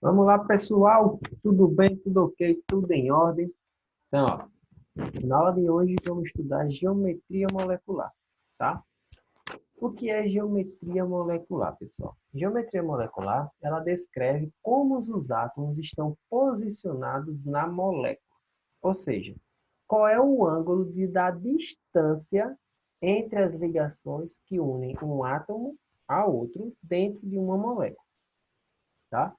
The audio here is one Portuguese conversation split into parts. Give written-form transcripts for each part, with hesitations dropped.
Vamos lá, pessoal. Tudo bem, tudo ok, tudo em ordem. Então, ó, na aula de hoje vamos estudar geometria molecular, tá? O que é geometria molecular, pessoal? Geometria molecular, ela descreve como os átomos estão posicionados na molécula. Ou seja, qual é o ângulo da distância entre as ligações que unem um átomo a outro dentro de uma molécula, tá?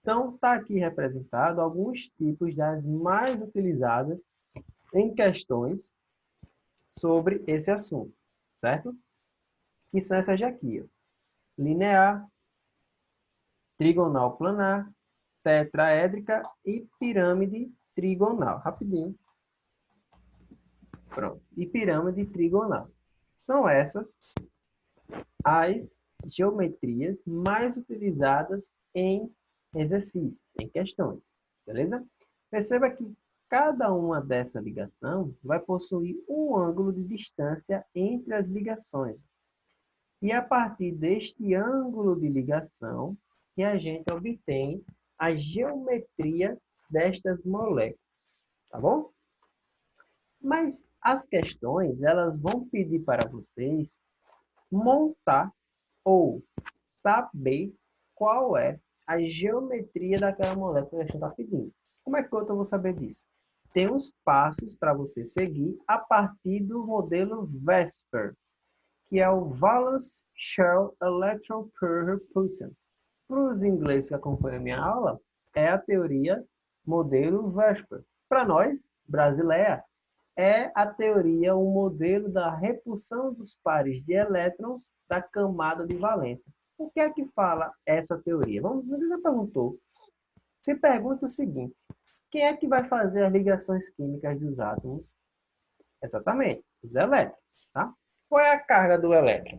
Então, está aqui representado alguns tipos das mais utilizadas em questões sobre esse assunto, certo? Que são essas aqui, ó. Linear, trigonal planar, tetraédrica e pirâmide trigonal. Rapidinho. Pronto. E pirâmide trigonal. São essas as geometrias mais utilizadas em exercícios, em questões. Beleza? Perceba que cada uma dessa ligação vai possuir um ângulo de distância entre as ligações. E a partir deste ângulo de ligação que a gente obtém a geometria destas moléculas, tá bom? Mas as questões, elas vão pedir para vocês montar ou saber qual é a geometria daquela molécula que a gente está pedindo. Como é que eu vou saber disso? Tem uns passos para você seguir a partir do modelo VESPER, que é o Valence Shell Electron Pair Repulsion. Para os ingleses que acompanham a minha aula, é a teoria modelo VESPER. Para nós, brasileira, é a teoria, o modelo da repulsão dos pares de elétrons da camada de valência. O que é que fala essa teoria? Você já perguntou. Se pergunta o seguinte: quem é que vai fazer as ligações químicas dos átomos? Exatamente, os elétrons, tá? Qual é a carga do elétron?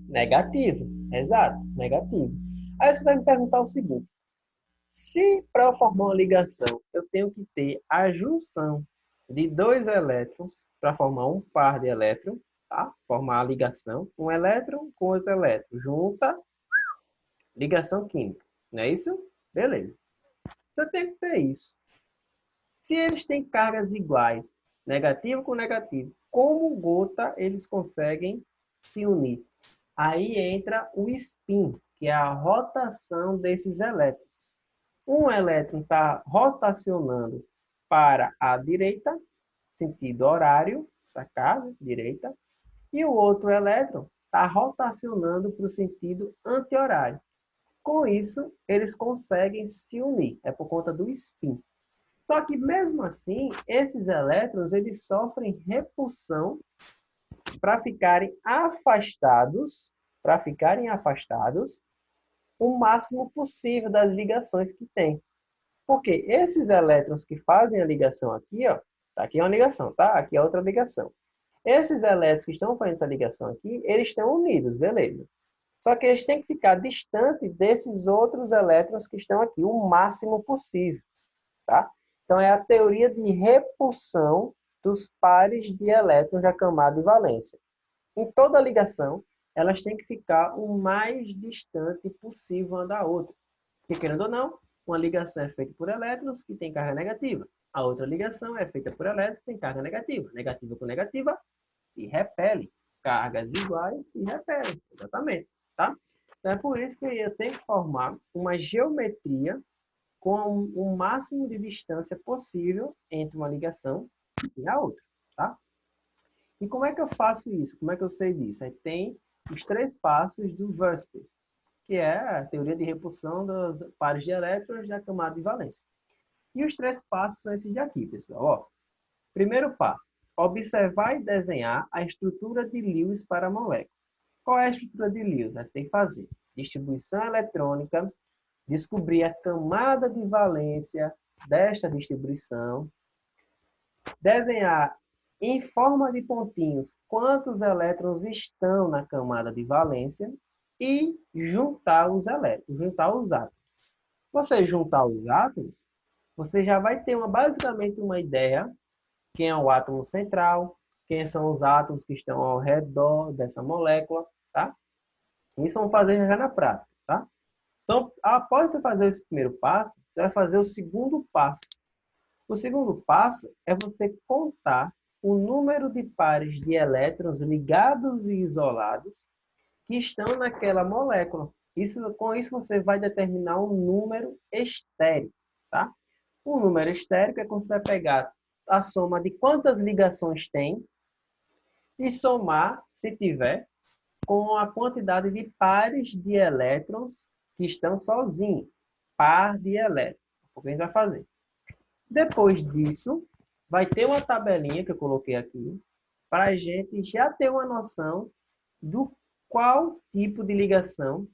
Negativo, exato, negativo. Aí você vai me perguntar o seguinte: se para eu formar uma ligação eu tenho que ter a junção de dois elétrons para formar um par de elétrons, tá? Formar a ligação, um elétron com outro elétron, junta, ligação química, não é isso? Beleza. Você tem que ter isso. Se eles têm cargas iguais, negativo com negativo, como gota eles conseguem se unir? Aí entra o spin, que é a rotação desses elétrons. Um elétron está rotacionando para a direita, sentido horário, para cá, direita, e o outro elétron está rotacionando para o sentido anti-horário. Com isso, eles conseguem se unir, é por conta do spin. Só que mesmo assim, esses elétrons eles sofrem repulsão para ficarem afastados o máximo possível das ligações que tem. Porque esses elétrons que fazem a ligação aqui, ó, aqui é uma ligação, tá? Aqui é outra ligação. Esses elétrons que estão fazendo essa ligação aqui, eles estão unidos, beleza. Só que eles têm que ficar distantes desses outros elétrons que estão aqui, o máximo possível, tá? Então, é a teoria de repulsão dos pares de elétrons da camada de valência. Em toda ligação, elas têm que ficar o mais distante possível uma da outra. Porque, querendo ou não, uma ligação é feita por elétrons que têm carga negativa. A outra ligação é feita por elétrons que têm carga negativa. Negativa com negativa se repele. Cargas iguais se repelem. Exatamente. Tá? Então, é por isso que eu tenho que formar uma geometria com o máximo de distância possível entre uma ligação e a outra. Tá? E como é que eu faço isso? Como é que eu sei disso? Aí tem os três passos do VERSPER, que é a teoria de repulsão dos pares de elétrons da camada de valência. E os três passos são esses daqui, pessoal. Ó, primeiro passo, observar e desenhar a estrutura de Lewis para a molécula. Qual é a estrutura de Lewis? A gente tem que fazer distribuição eletrônica, descobrir a camada de valência desta distribuição, desenhar em forma de pontinhos quantos elétrons estão na camada de valência e juntar os elétrons, juntar os átomos. Se você juntar os átomos, você já vai ter basicamente uma ideia quem é o átomo central, quem são os átomos que estão ao redor dessa molécula, tá? Isso vamos fazer já na prática, tá? Então, após você fazer esse primeiro passo, você vai fazer o segundo passo. O segundo passo é você contar o número de pares de elétrons ligados e isolados que estão naquela molécula. Com isso, você vai determinar um número estérico, tá? O número estérico é quando você vai pegar a soma de quantas ligações tem e somar, se tiver, com a quantidade de pares de elétrons que estão sozinhos. Par de elétrons. O que a gente vai fazer? Depois disso, vai ter uma tabelinha que eu coloquei aqui, para a gente já ter uma noção do qual tipo de ligação,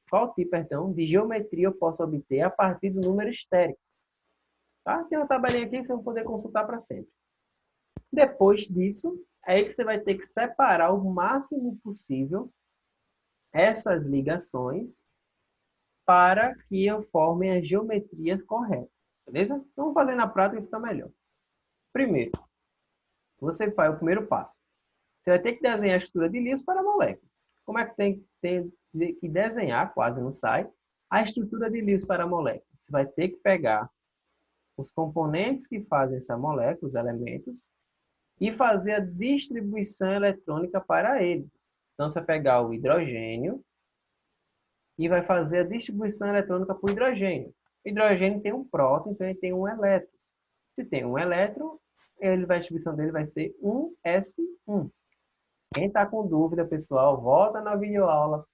perdão, de geometria eu posso obter a partir do número estérico. Tá? Tem uma tabelinha aqui que você vai poder consultar para sempre. Depois disso, é aí que você vai ter que separar o máximo possível essas ligações para que eu forme a geometria correta. Beleza? Então, vamos fazer na prática que fica melhor. Primeiro, você faz o primeiro passo. Você vai ter que desenhar a estrutura de Lewis para a molécula. Como é que tem que desenhar, quase não sai, a estrutura de Lewis para a molécula? Você vai ter que pegar os componentes que fazem essa molécula, os elementos, e fazer a distribuição eletrônica para eles. Então, você vai pegar o hidrogênio e vai fazer a distribuição eletrônica para o hidrogênio. O hidrogênio tem um próton, então ele tem um elétron. Se tem um elétron, a distribuição dele vai ser 1s1. Quem está com dúvida, pessoal, volta na videoaula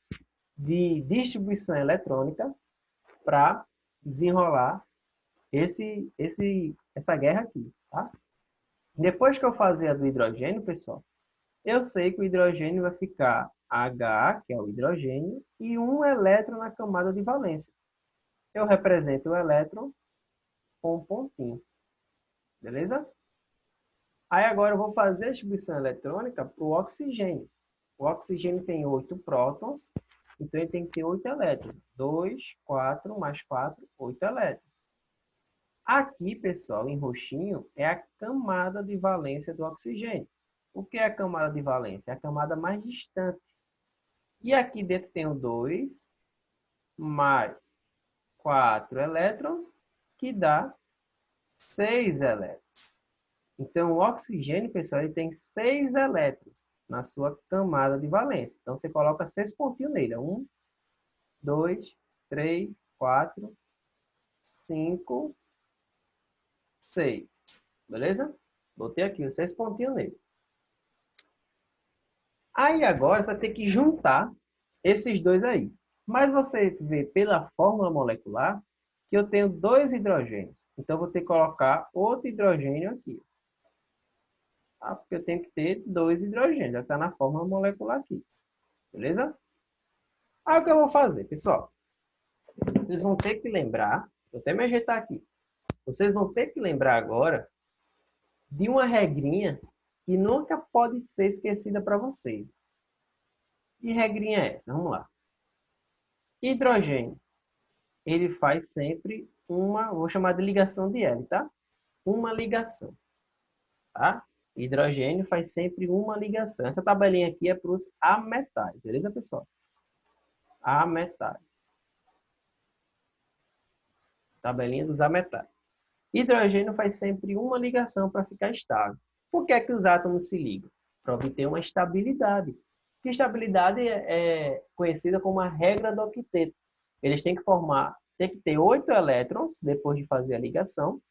de distribuição eletrônica para desenrolar essa guerra aqui, tá? Depois que eu fazer a do hidrogênio, pessoal, eu sei que o hidrogênio vai ficar H, que é o hidrogênio, e um elétron na camada de valência. Eu represento o elétron com um pontinho. Beleza? Aí agora eu vou fazer a distribuição eletrônica para o oxigênio. O oxigênio tem 8 prótons, então ele tem que ter 8 elétrons. 2, 4, mais 4, 8 elétrons. Aqui, pessoal, em roxinho, é a camada de valência do oxigênio. O que é a camada de valência? É a camada mais distante. E aqui dentro tem o 2 mais 4 elétrons, que dá 6 elétrons. Então, o oxigênio, pessoal, ele tem 6 elétrons na sua camada de valência. Então, você coloca 6 pontinhos nele. 1, 2, 3, 4, 5, 6. Beleza? Botei aqui os 6 pontinhos nele. Aí, agora, você vai ter que juntar esses dois aí. Mas você vê pela fórmula molecular que eu tenho 2 hidrogênios. Então, eu vou ter que colocar outro hidrogênio aqui. Tá? Porque eu tenho que ter 2 hidrogênios. Já está na fórmula molecular aqui. Beleza? Aí, o que eu vou fazer, pessoal? Vocês vão ter que lembrar, vou até me ajeitar aqui. Vocês vão ter que lembrar agora de uma regrinha que nunca pode ser esquecida para vocês. Que regrinha é essa? Vamos lá. Hidrogênio, ele faz sempre uma, vou chamar de ligação de L, tá? Uma ligação, tá? Hidrogênio faz sempre uma ligação. Essa tabelinha aqui é para os ametais, beleza, pessoal? Ametais. Tabelinha dos ametais. Hidrogênio faz sempre uma ligação para ficar estável. Por que é que os átomos se ligam? Para obter uma estabilidade. Que estabilidade é conhecida como a regra do octeto. Eles têm que ter 8 elétrons depois de fazer a ligação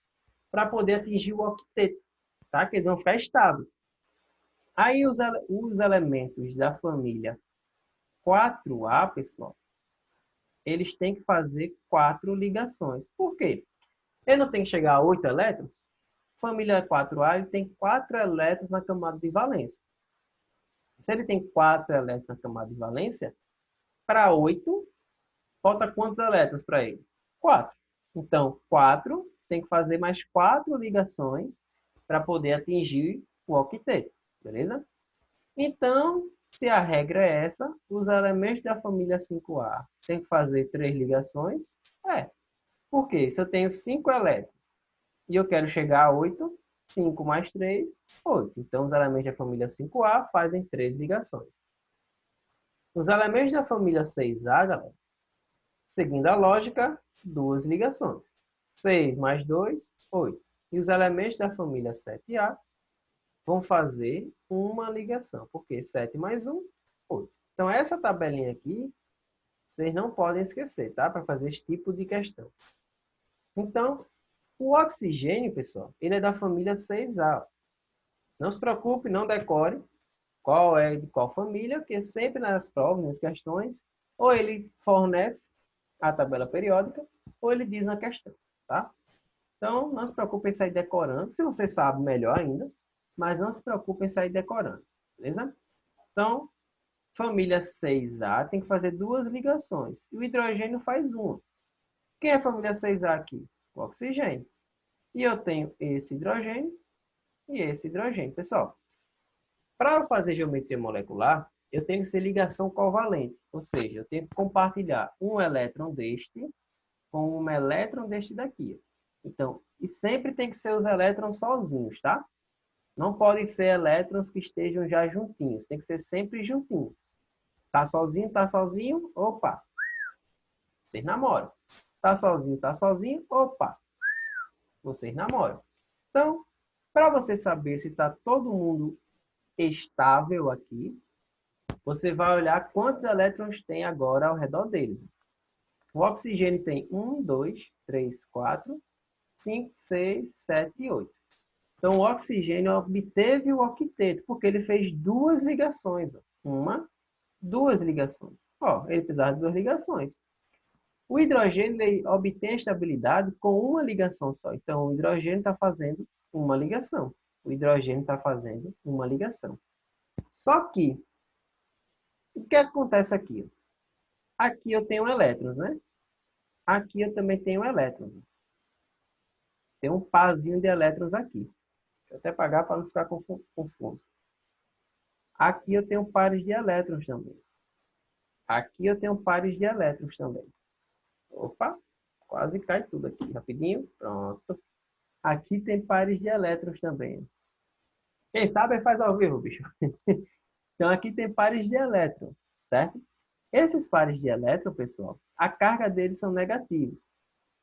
para poder atingir o octeto, tá? Que eles vão ficar estáveis. Aí os elementos da família 4A, pessoal, eles têm que fazer 4 ligações. Por quê? Ele não tem que chegar a 8 elétrons? Família 4A, ele tem 4 elétrons na camada de valência. Se ele tem 4 elétrons na camada de valência, para 8, falta quantos elétrons para ele? 4. Então, 4 tem que fazer mais 4 ligações para poder atingir o octeto. Beleza? Então, se a regra é essa, os elementos da família 5A têm que fazer 3 ligações? Por quê? Se eu tenho 5 elétrons e eu quero chegar a 8, 5 mais 3, 8. Então, os elementos da família 5A fazem 3 ligações. Os elementos da família 6A, galera, Seguindo a lógica, duas ligações. 6 mais 2, 8. E os elementos da família 7A vão fazer uma ligação, porque 7 mais 1, 8. Então, essa tabelinha aqui, vocês não podem esquecer, tá? Para fazer esse tipo de questão. Então, o oxigênio, pessoal, ele é da família 6A. Não se preocupe, não decore qual é de qual família, porque sempre nas provas, nas questões, ou ele fornece a tabela periódica, ou ele diz na questão, tá? Então, não se preocupe em sair decorando. Se você sabe, melhor ainda, mas não se preocupe em sair decorando, beleza? Então, família 6A tem que fazer duas ligações, e o hidrogênio faz uma. Quem é a família 6A aqui? O oxigênio. E eu tenho esse hidrogênio e esse hidrogênio. Pessoal, para fazer geometria molecular, eu tenho que ser ligação covalente, ou seja, eu tenho que compartilhar um elétron deste com um elétron deste daqui. Então, e sempre tem que ser os elétrons sozinhos, tá? Não podem ser elétrons que estejam já juntinhos, tem que ser sempre juntinho. Tá sozinho, opa, vocês namoram. Tá sozinho, opa, vocês namoram. Então, para você saber se está todo mundo estável aqui, você vai olhar quantos elétrons tem agora ao redor deles. O oxigênio tem 1, 2, 3, 4, 5, 6, 7 e 8. Então, o oxigênio obteve o octeto, porque ele fez duas ligações. Uma, duas ligações. Ó, ele precisava de duas ligações. O hidrogênio ele obtém estabilidade com uma ligação só. Então, o hidrogênio está fazendo uma ligação. O hidrogênio está fazendo uma ligação. Só que, o que acontece aqui? Aqui eu tenho elétrons, né? Aqui eu também tenho elétrons. Tem um parzinho de elétrons aqui. Deixa eu até apagar para não ficar confuso. Aqui eu tenho pares de elétrons também. Aqui eu tenho pares de elétrons também. Opa, quase cai tudo aqui. Rapidinho, pronto. Aqui tem pares de elétrons também. Quem sabe faz ao vivo, bicho. Então aqui tem pares de elétrons, certo? Esses pares de elétrons, pessoal, a carga deles são negativos.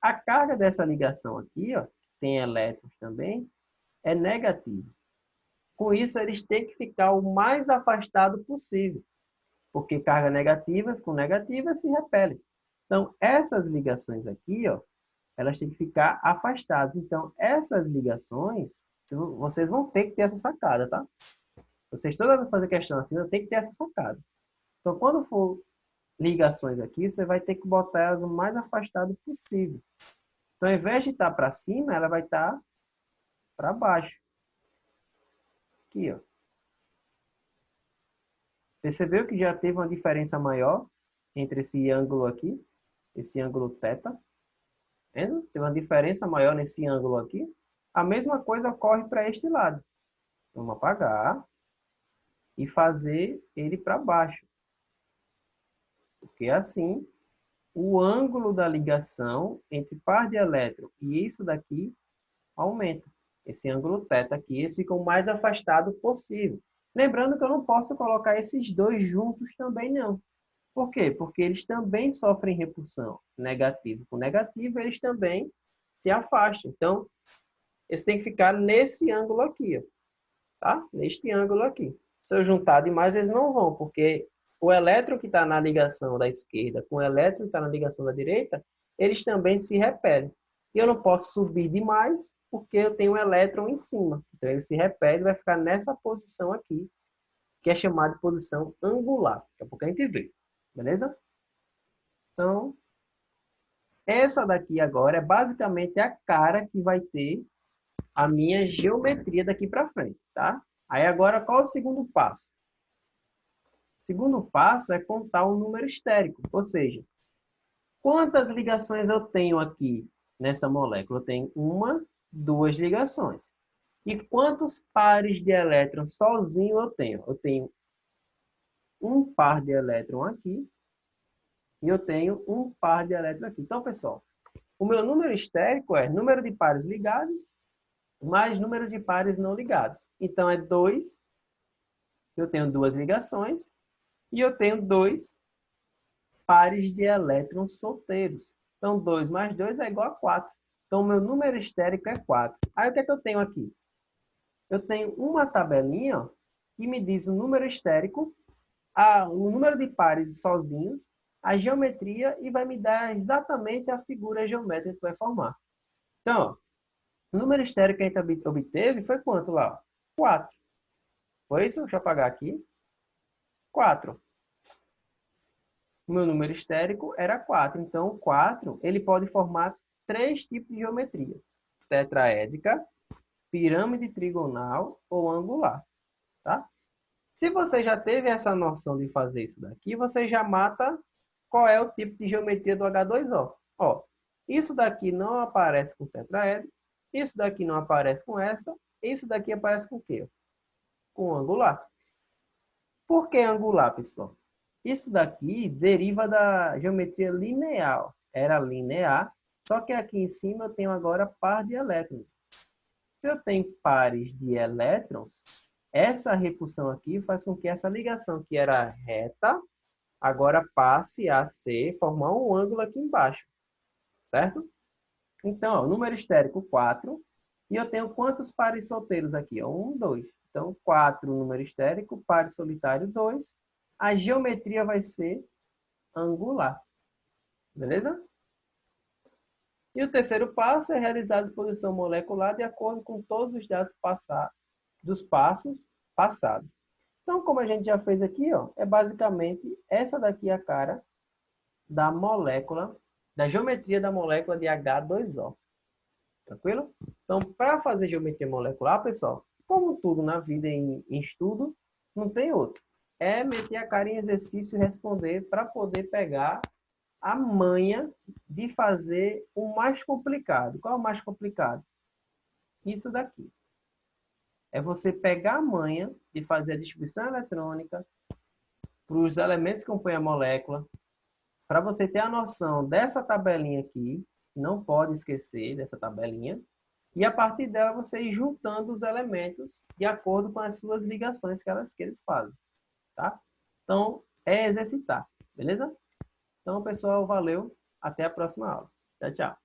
A carga dessa ligação aqui, ó, que tem elétrons também, é negativa. Com isso, eles têm que ficar o mais afastado possível, porque cargas negativas com negativas se repelem. Então, essas ligações aqui, ó, elas têm que ficar afastadas. Então, essas ligações, vocês vão ter que ter essa sacada, tá? Vocês toda vez que fazer questão assim, eu tenho que ter essa sacada. Então, quando for ligações aqui, você vai ter que botar elas o mais afastado possível. Então, ao invés de estar para cima, ela vai estar para baixo. Aqui, ó. Percebeu que já teve uma diferença maior entre esse ângulo aqui, esse ângulo θ? Vendo? Tem uma diferença maior nesse ângulo aqui. A mesma coisa ocorre para este lado. Vamos apagar e fazer ele para baixo. Porque assim, o ângulo da ligação entre par de elétron e isso daqui aumenta. Esse ângulo θ aqui, eles ficam o mais afastado possível. Lembrando que eu não posso colocar esses dois juntos também não. Por quê? Porque eles também sofrem repulsão. Negativo com negativo, eles também se afastam. Então, eles têm que ficar nesse ângulo aqui, ó, tá? Neste ângulo aqui. Se eu juntar demais, eles não vão, porque o elétron que está na ligação da esquerda com o elétron que está na ligação da direita, eles também se repelem. E eu não posso subir demais, porque eu tenho um elétron em cima. Então, ele se repele e vai ficar nessa posição aqui, que é chamada de posição angular. Daqui a pouco a gente vê. Beleza? Então, essa daqui agora é basicamente a cara que vai ter a minha geometria daqui para frente, tá? Aí agora, qual é o segundo passo? O segundo passo é contar o número estérico, ou seja, quantas ligações eu tenho aqui nessa molécula? Eu tenho uma, duas ligações. E quantos pares de elétrons sozinho eu tenho? Eu tenho um par de elétrons aqui e eu tenho um par de elétrons aqui. Então, pessoal, o meu número estérico é número de pares ligados mais número de pares não ligados. Então, é 2, eu tenho duas ligações, e eu tenho 2 pares de elétrons solteiros. Então, 2 mais 2 é igual a 4. Então, o meu número estérico é 4. Aí, o que é que eu tenho aqui? Eu tenho uma tabelinha ó, que me diz o número estérico, o número de pares sozinhos, a geometria e vai me dar exatamente a figura geométrica que vai formar. Então, ó, o número estérico que a gente obteve foi quanto lá? 4. Foi isso? Deixa eu apagar aqui. 4. O meu número estérico era 4. Então, o 4 ele pode formar 3 tipos de geometria. Tetraédrica, pirâmide trigonal ou angular. Tá? Se você já teve essa noção de fazer isso daqui, você já mata qual é o tipo de geometria do H2O. Ó, isso daqui não aparece com tetraédrico, isso daqui não aparece com essa, isso daqui aparece com o quê? Com angular. Por que angular, pessoal? Isso daqui deriva da geometria linear. Era linear, só que aqui em cima eu tenho agora par de elétrons. Se eu tenho pares de elétrons, essa repulsão aqui faz com que essa ligação que era reta, agora passe a formar um ângulo aqui embaixo, certo? Então, ó, número estérico 4, e eu tenho quantos pares solteiros aqui? 1, 2. Então, 4 número estérico, par solitário 2. A geometria vai ser angular, beleza? E o terceiro passo é realizar a disposição molecular de acordo com todos os dados dos passos passados. Então, como a gente já fez aqui, ó, é basicamente essa daqui a cara da molécula, da geometria da molécula de H2O. Tranquilo? Então, para fazer geometria molecular, pessoal, como tudo na vida em estudo, não tem outro. É meter a cara em exercício e responder para poder pegar a manha de fazer o mais complicado. Qual é o mais complicado? Isso daqui. É você pegar a manha de fazer a distribuição eletrônica para os elementos que compõem a molécula, para você ter a noção dessa tabelinha aqui, não pode esquecer dessa tabelinha, e a partir dela você ir juntando os elementos de acordo com as suas ligações que eles fazem, tá? Então, é exercitar, beleza? Então, pessoal, valeu. Até a próxima aula. Tchau, tchau.